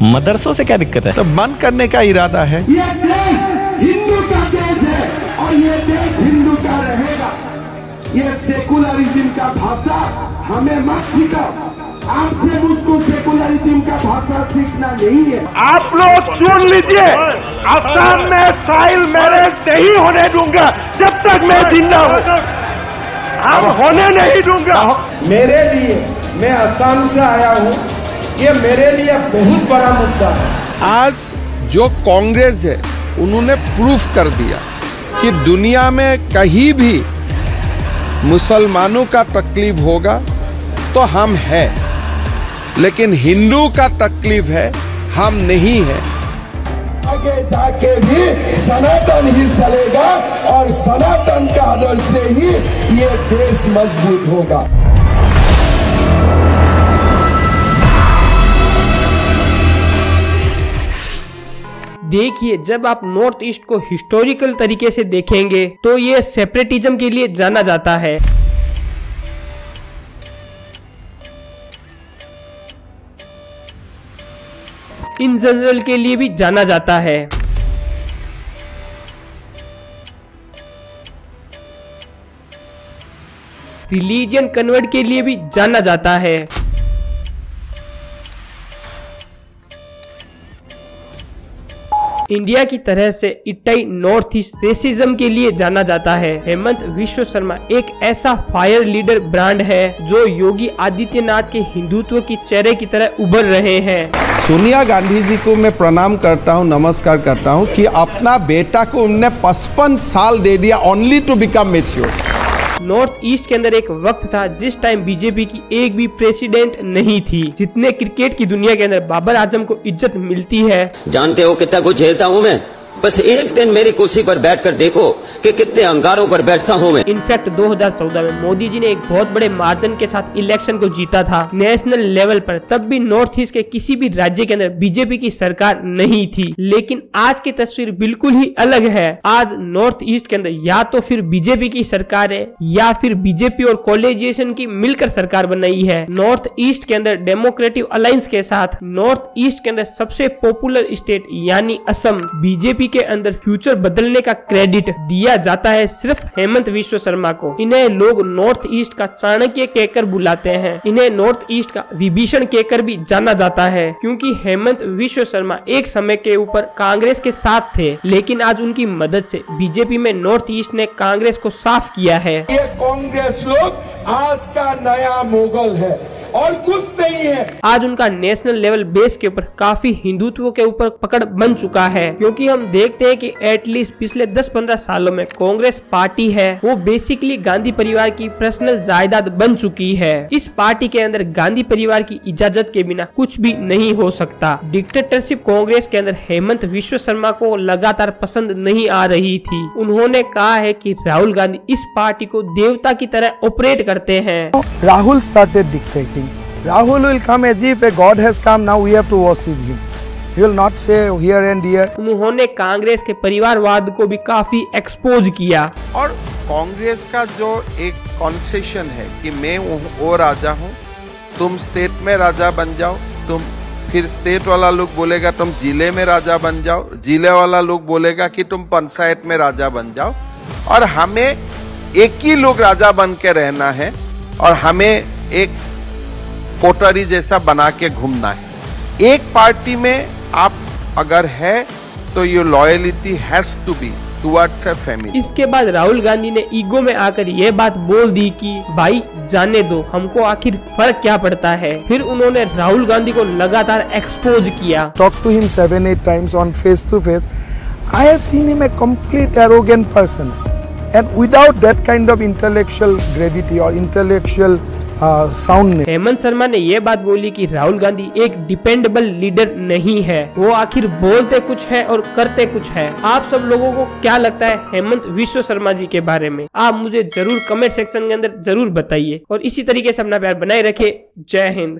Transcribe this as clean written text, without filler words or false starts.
मदरसों से क्या दिक्कत है? तो बंद करने का इरादा है। ये देश हिंदू का देश है और ये देश हिंदू का रहेगा। ये सेकुलरिज्म का भाषा हमें मत सिखाओ। आपसे मुझको सेकुलरिज्म का भाषा सीखना नहीं है। आप लोग सुन लीजिए, असम में चाइल्ड मैरिज नहीं होने दूंगा जब तक मैं जिंदा हूँ। हम होने नहीं दूंगा। मेरे लिए, मैं असम से आया हूँ, ये मेरे लिए बहुत बड़ा मुद्दा है। आज जो कांग्रेस है उन्होंने प्रूफ कर दिया कि दुनिया में कहीं भी मुसलमानों का तकलीफ होगा तो हम हैं, लेकिन हिंदू का तकलीफ है हम नहीं है। आगे जाके भी सनातन ही चलेगा और सनातन का आदर्श से ही ये देश मजबूत होगा। देखिए, जब आप नॉर्थ ईस्ट को हिस्टोरिकल तरीके से देखेंगे तो ये सेपरेटिज्म के लिए जाना जाता है। इन जनरल के लिए भी जाना जाता है। रिलीजियन कन्वर्ट के लिए भी जाना जाता है। इंडिया की तरह से इटाई नॉर्थ ईस्ट रेसिज्म के लिए जाना जाता है। हेमंत विश्व शर्मा एक ऐसा फायर लीडर ब्रांड है जो योगी आदित्यनाथ के हिंदुत्व की चेहरे की तरह उभर रहे हैं। सोनिया गांधी जी को मैं प्रणाम करता हूं, नमस्कार करता हूं कि अपना बेटा को उन्होंने 55 साल दे दिया only to become mature. North east के अंदर एक वक्त था जिस टाइम बीजेपी की एक भी प्रेसिडेंट नहीं थी। जितने क्रिकेट की दुनिया के अंदर बाबर आजम को इज्जत मिलती है, जानते हो कितना कुछ झेलता हूँ मैं। बस एक दिन मेरी कुर्सी पर बैठकर देखो कि कितने अंगारों पर बैठता हूँ मैं। इनफैक्ट 2014 में मोदी जी ने एक बहुत बड़े मार्जिन के साथ इलेक्शन को जीता था नेशनल लेवल पर। तब भी नॉर्थ ईस्ट के किसी भी राज्य के अंदर बीजेपी की सरकार नहीं थी। लेकिन आज की तस्वीर बिल्कुल ही अलग है। आज नॉर्थ ईस्ट के अंदर या तो फिर बीजेपी की सरकार है या फिर बीजेपी और कोलिशन की मिलकर सरकार बनाई है। नॉर्थ ईस्ट के अंदर डेमोक्रेटिक अलायंस के साथ नॉर्थ ईस्ट के अंदर सबसे पॉपुलर स्टेट यानी असम, बीजेपी के अंदर फ्यूचर बदलने का क्रेडिट दिया जाता है सिर्फ हेमंत विश्व शर्मा को। इन्हें लोग नॉर्थ ईस्ट का चाणक्य कहकर बुलाते हैं। इन्हें नॉर्थ ईस्ट का विभीषण कहकर भी जाना जाता है, क्योंकि हेमंत विश्व शर्मा एक समय के ऊपर कांग्रेस के साथ थे, लेकिन आज उनकी मदद से बीजेपी में नॉर्थ ईस्ट ने कांग्रेस को साफ किया है। ये कांग्रेस लोग आज का नया मुगल है और कुछ नहीं है। आज उनका नेशनल लेवल बेस के ऊपर काफी हिंदुत्व के ऊपर पकड़ बन चुका है, क्योंकि हम देखते हैं कि एटलीस्ट पिछले 10-15 सालों में कांग्रेस पार्टी है वो बेसिकली गांधी परिवार की पर्सनल जायदाद बन चुकी है। इस पार्टी के अंदर गांधी परिवार की इजाजत के बिना कुछ भी नहीं हो सकता। डिक्टेटरशिप कांग्रेस के अंदर हेमंत विश्व शर्मा को लगातार पसंद नहीं आ रही थी। उन्होंने कहा है कि राहुल गांधी इस पार्टी को देवता की तरह ऑपरेट करते हैं। Rahul started dictating. Rahul will come as if a god has come, now we have to worship him. He will not say here and here. उन्होंने कांग्रेस के परिवारवाद को भी काफी एक्सपोज किया। और कांग्रेस का जो एक कॉन्सेशन है कि मैं वो राजा हूँ, तुम स्टेट में राजा बन जाओ, तुम फिर स्टेट वाला लोग बोलेगा तुम जिले में राजा बन जाओ, जिले वाला लोग बोलेगा कि तुम पंचायत में राजा बन जाओ, और हमें एक ही लोग राजा बन के रहना है और हमें एक कोटरी जैसा बना के घूमना है। एक पार्टी में आप अगर है तो ये loyalty has to be towards a family. इसके बाद राहुल गांधी ने ईगो में आकर यह बात बोल दी कि भाई जाने दो, हमको आखिर फर्क क्या पड़ता है। फिर उन्होंने राहुल गांधी को लगातार एक्सपोज किया। Talk to him 7-8 times on face to face. I have seen him a complete arrogant person, and without that kind of intellectual gravity or intellectual soundness. Hemant Sharma ने यह बात बोली कि राहुल गांधी एक डिपेंडेबल लीडर नहीं है, वो आखिर बोलते कुछ है और करते कुछ है। आप सब लोगों को क्या लगता है हेमंत विश्व शर्मा जी के बारे में? आप मुझे जरूर कमेंट सेक्शन के अंदर जरूर बताइए और इसी तरीके से अपना प्यार बनाए रखे। जय हिंद।